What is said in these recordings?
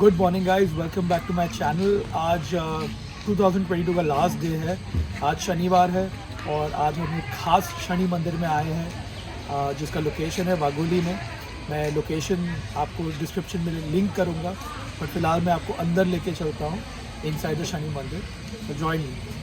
Good morning guys, welcome back to my channel. आज 2022 का last day है। आज शनिवार है और आज हम एक ख़ास शनि मंदिर में आए हैं जिसका लोकेशन है वाघोली में। मैं लोकेशन आपको डिस्क्रिप्शन में लिंक करूँगा, बट फ़िलहाल मैं आपको अंदर लेके चलता हूँ इनसाइड द शनि मंदिर। तो जॉइन मी।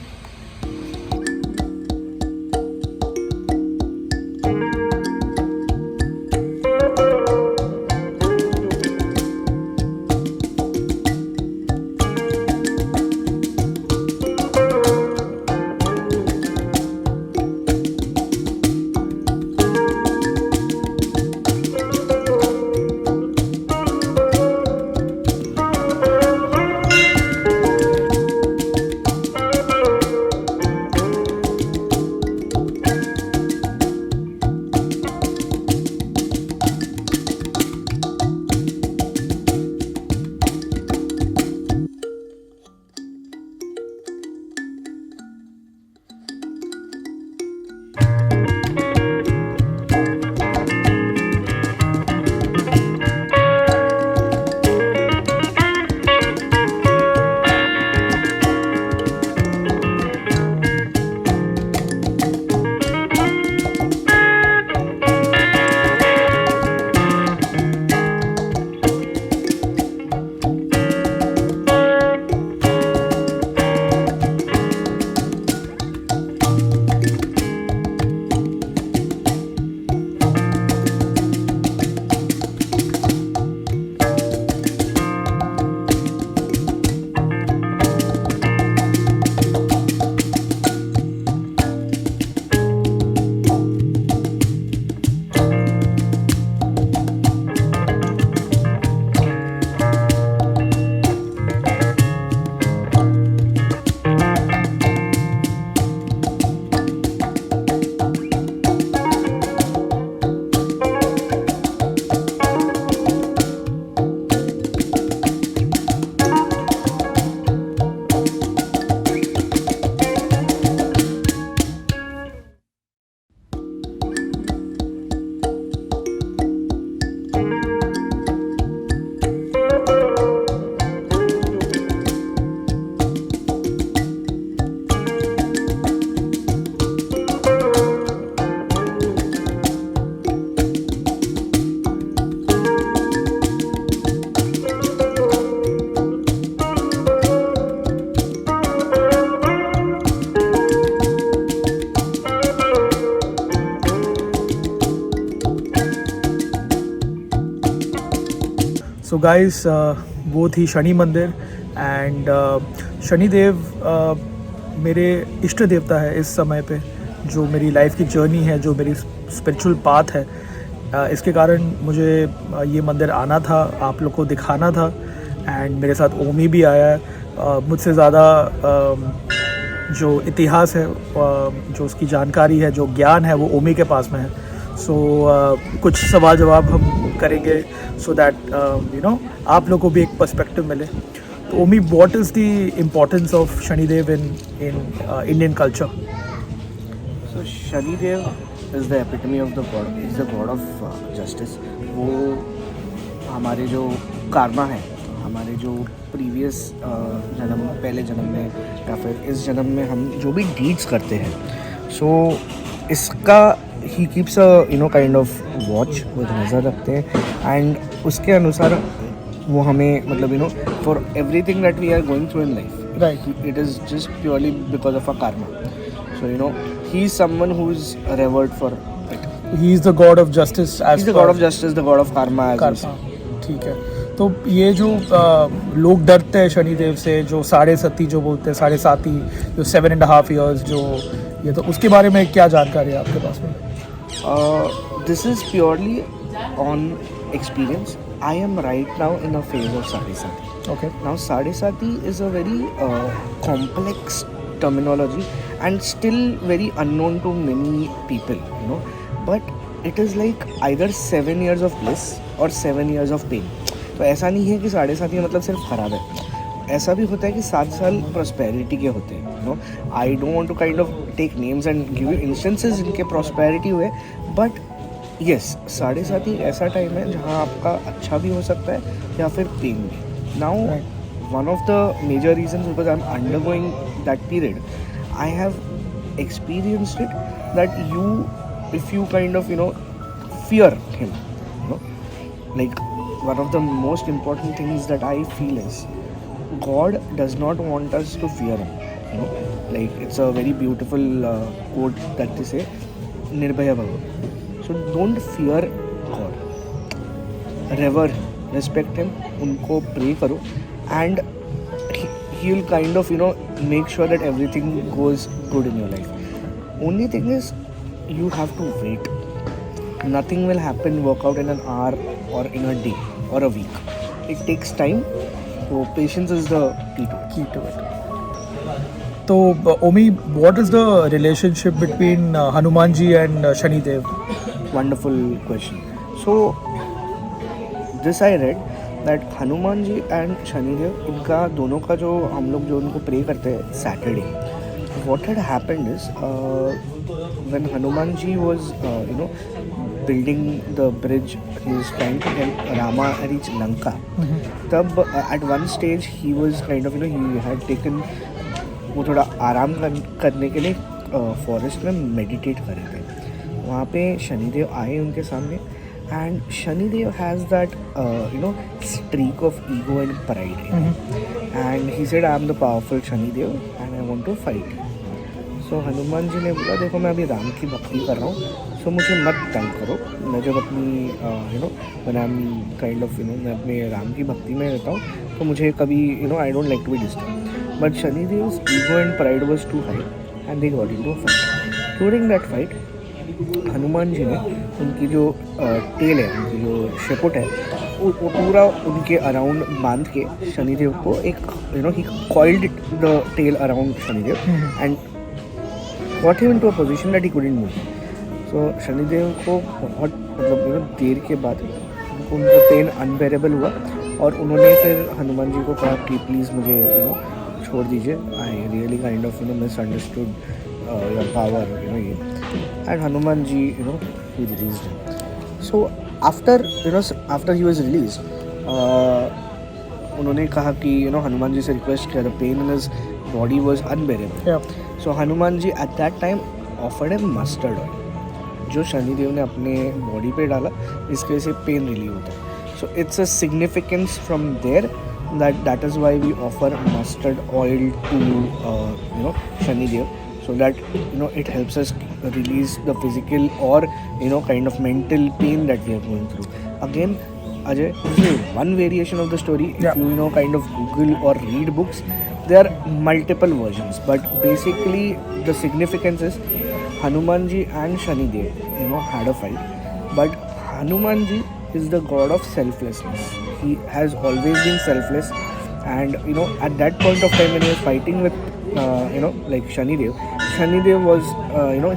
सो गाइस, वो थी शनि मंदिर एंड शनिदेव मेरे इष्ट देवता है इस समय पे। जो मेरी लाइफ की जर्नी है, जो मेरी स्पिरिचुअल पाथ है, इसके कारण मुझे ये मंदिर आना था, आप लोग को दिखाना था। एंड मेरे साथ ओमी भी आया है। मुझसे ज़्यादा जो इतिहास है, जो उसकी जानकारी है, जो ज्ञान है, वो ओमी के पास में है। सो कुछ सवाल जवाब हम करेंगे सो दैट आप लोग को भी एक पर्सपेक्टिव मिले। तो Omi, what is the importance of Shanidev in Indian culture? So Shanidev is the epitome of the god, is the god of justice. वो हमारे जो कार्मा है, हमारे जो प्रीवियस जन्म, पहले जन्म में या फिर इस जन्म में हम जो भी डीड्स करते हैं, सो इसका he keeps a kind of watch, वो नज़र रखते हैं। एंड उसके अनुसार वो हमें मतलब for everything that we are going through in life, right, it is just purely because of a karma. So he is someone who is revered for it. He is the god of justice, He's the god of justice, the god of karma as we say. ठीक है। तो ये जो लोग डरते हैं शनिदेव से, जो साढ़े सती जो बोलते हैं, साढ़े साती, जो 7.5 years, जो ये, तो उसके बारे में क्या जानकारी है आपके पास में? This is purely on experience. I am right now in a phase of Sade Sati. Okay. Now Sade Sati is a very complex terminology and still very unknown to many people, but it is like either 7 years of bliss or 7 years of pain. तो ऐसा नहीं है कि साढ़े सात मतलब सिर्फ ख़राब है, ऐसा भी होता है कि 7 साल प्रॉस्पेरिटी के होते हैं। I don't want to kind of take names and give you instances जिनके प्रॉस्पेरिटी हुए, बट यस, 7.5 ही ऐसा टाइम है जहाँ आपका अच्छा भी हो सकता है या फिर पेन भी। Now, Right. one of the major reasons because I'm undergoing that period, I have experienced it that if you kind of fear him, like one of the most important things that I feel is God does not want us to fear him. Like it's a very beautiful quote that they say, Nirbhaya Bhava. So don't fear God. Rever, respect him, unko pray karo, and he will kind of make sure that everything goes good in your life. Only thing is you have to wait. Nothing will happen, work out in an hour or in a day or a week. It takes time. So patience is the key to it. Key to it. So, Omi, what is the relationship between Hanumanji and Shani Dev? Wonderful question. So this I read that Hanuman ji and Shanidev इनका दोनों का जो हम लोग जो उनको pray करते हैं Saturday. What had happened is when Hanuman ji was building the bridge, he was trying to help Rama reach Lanka. तब at one stage he was kind of he had taken वो थोड़ा आराम करने के लिए forest में meditate कर रहे थे. वहाँ पे शनिदेव आए उनके सामने and Shanidev has that streak of ego and pride and he said I am the powerful Shanidev and I want to fight. So Hanuman ji ने बोला देखो मैं अभी राम की भक्ति कर रहा हूँ, सो मुझे मत तंग करो. मैं जब अपनी when I am kind of मैं अपने राम की भक्ति में रहता हूँ तो मुझे कभी I don't like to be disturb. But Shanidev's ego and pride was too high and they got into a fight. During that fight, Hanuman ji ने उनकी जो टेल है, उनकी जो शेपुट है, वो पूरा उनके अराउंड बांध के शनिदेव को एक he coiled the tail around Shanidev and got him into a position that he couldn't move. So Shanidev को बहुत मतलब देर के बाद उनको पेन अनबेरेबल हुआ और उन्होंने फिर हनुमान जी को कहा कि प्लीज़ मुझे छोड़ दीजिए. I really kind of misunderstood your power ये. And Hanuman ji he released him. So after he was release उन्होंने कहा कि हनुमान जी से रिक्वेस्ट किया. The pain in his body was unbearable. So Hanuman ji at that time offered him mustard oil जो शनिदेव ने अपने body पे डाला, इसके वजह से पेन रिलीव होता है. So it's a significance from there that is why we offer mustard oil to Shanidev, so that it helps us release the physical or kind of mental pain that we are going through. Again, Ajay, this is one variation of the story. If you kind of Google or read books, there are multiple versions, but basically the significance is Hanuman ji and Shanidev had a fight, but Hanuman ji is the god of selflessness. He has always been selfless, and at that point of time when he was fighting with like Shanidev was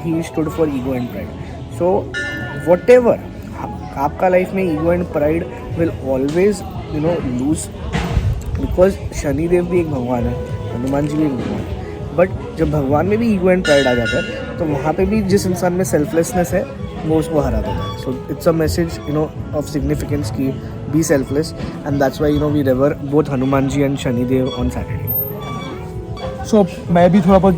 he stood for ego and pride. So whatever आपका life में ego and pride will always lose, because Shanidev भी एक भगवान है, हनुमान जी भी एक भगवान है. बट जब भगवान में भी ego and pride आ जाता है तो वहाँ पे भी जिस इंसान में सेल्फलेसनेस है वो उसको हरा देता है. So it's a message of significance की be selfless, and that's why we revere both Hanuman ji and Shanidev on Saturday. So मैं भी थोड़ा बहुत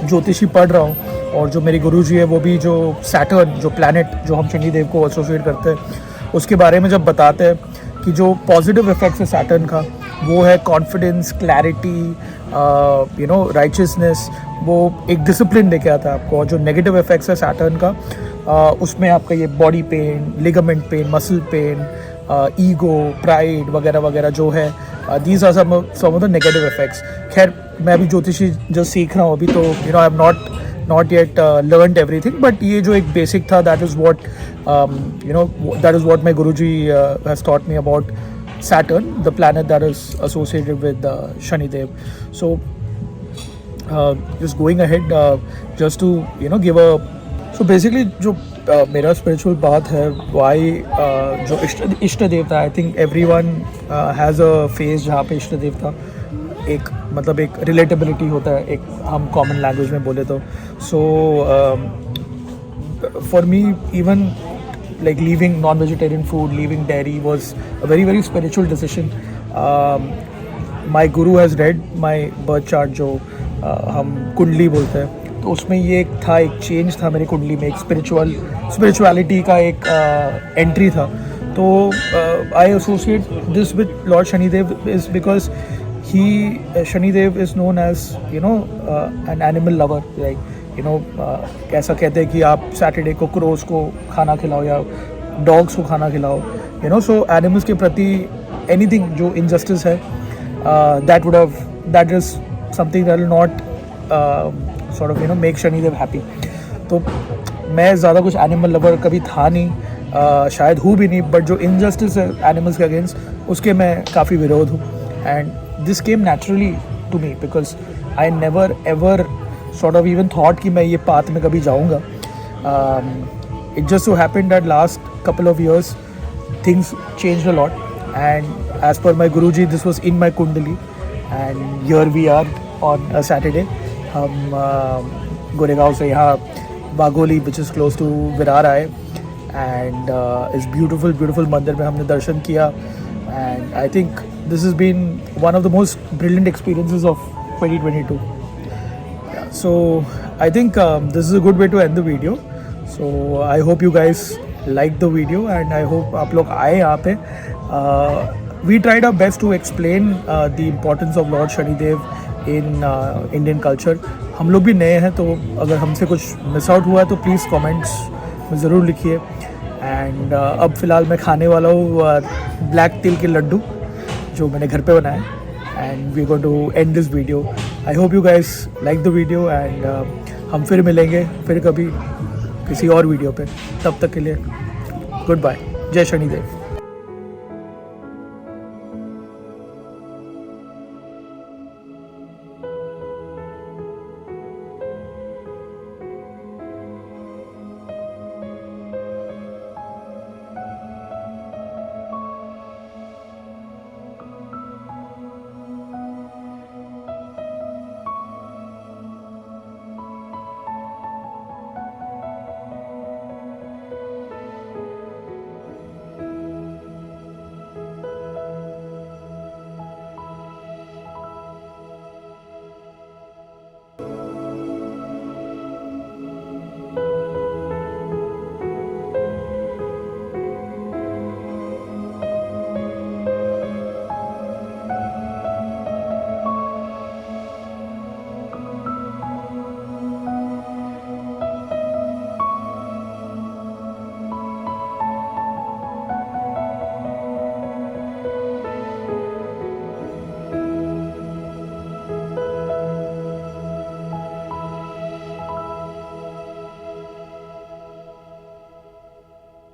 ज्योतिषी पढ़ रहा हूँ, और जो मेरे गुरु जी है वो भी जो सैटर्न जो प्लैनेट जो हम शनिदेव को एसोसिएट करते हैं उसके बारे में जब बताते हैं कि जो पॉजिटिव इफेक्ट्स है सैटर्न का वो है कॉन्फिडेंस, क्लैरिटी, राइचियसनेस, वो एक डिसिप्लिन लेके आता है आपको. और जो नेगेटिव इफेक्ट्स है सैटर्न का उसमें आपका ये body pain, ligament pain, muscle pain, ego, pride वगैरह वगैरह जो है, these are some of the negative effects. खैर मैं अभी ज्योतिषी जो सीख रहा हूँ अभी, तो I am not yet learned everything, but ये जो एक basic था, that is what that is what my Guruji has taught me about Saturn, the planet that is associated with Shani Dev. So just going ahead, just to give a, so basically जो मेरा spiritual बात है, why जो इष्ट देवता, I think everyone has a phase जहाँ पे इष्ट देवता एक मतलब एक रिलेटेबिलिटी होता है, एक हम कॉमन लैंग्वेज में बोले तो. So for me even like leaving non vegetarian food, leaving dairy was a very very spiritual decision. My guru has read my birth chart, जो हम कुंडली बोलते हैं, तो उसमें ये एक था, एक चेंज था मेरी कुंडली में, एक स्पिरिचुअलिटी का एक एंट्री था. तो I associate this with lord Shanidev is because Shanidev is known as an animal lover. Like ऐसा कहते हैं कि आप सैटरडे को क्रोज को खाना खिलाओ या डॉग्स को खाना खिलाओ, सो एनिमल्स के प्रति एनीथिंग जो इनजस्टिस है, that is something that will not sort of make Shanidev happy. तो मैं ज़्यादा कुछ एनिमल लवर कभी था नहीं, शायद हूँ भी नहीं, बट जो इनजस्टिस है एनिमल्स के अगेंस्ट, उसके मैं काफ़ी विरोध हूँ. And this came naturally to me because I never ever sort of even thought कि मैं ये path में कभी जाऊँगा. It just so happened that last couple of years things changed a lot, and as per my Guruji this was in my Kundali, and here we are on a Saturday. हम गोरेगांव से यहाँ Bagoli which is close to Virar आए, and इस beautiful मंदिर में हमने दर्शन किया, and I think this has been one of the most brilliant experiences of 2022. So I think this is a good way to end the video. So I hope you guys liked the video, and I hope आप लोग आए यहाँ पे. We tried our best to explain the importance of Lord Shanidev in Indian culture. हम लोग भी नए हैं, तो अगर हमसे कुछ मिस आउट हुआ है तो प्लीज़ कमेंट्स में ज़रूर लिखिए. एंड अब फ़िलहाल मैं खाने वाला हूँ ब्लैक तिल के लड्डू जो मैंने घर पे बनाए. And we're going to end this video. I hope you guys like the video, and हम फिर मिलेंगे फिर कभी किसी और वीडियो पे. तब तक के लिए गुड बाय. जय शनिदेव.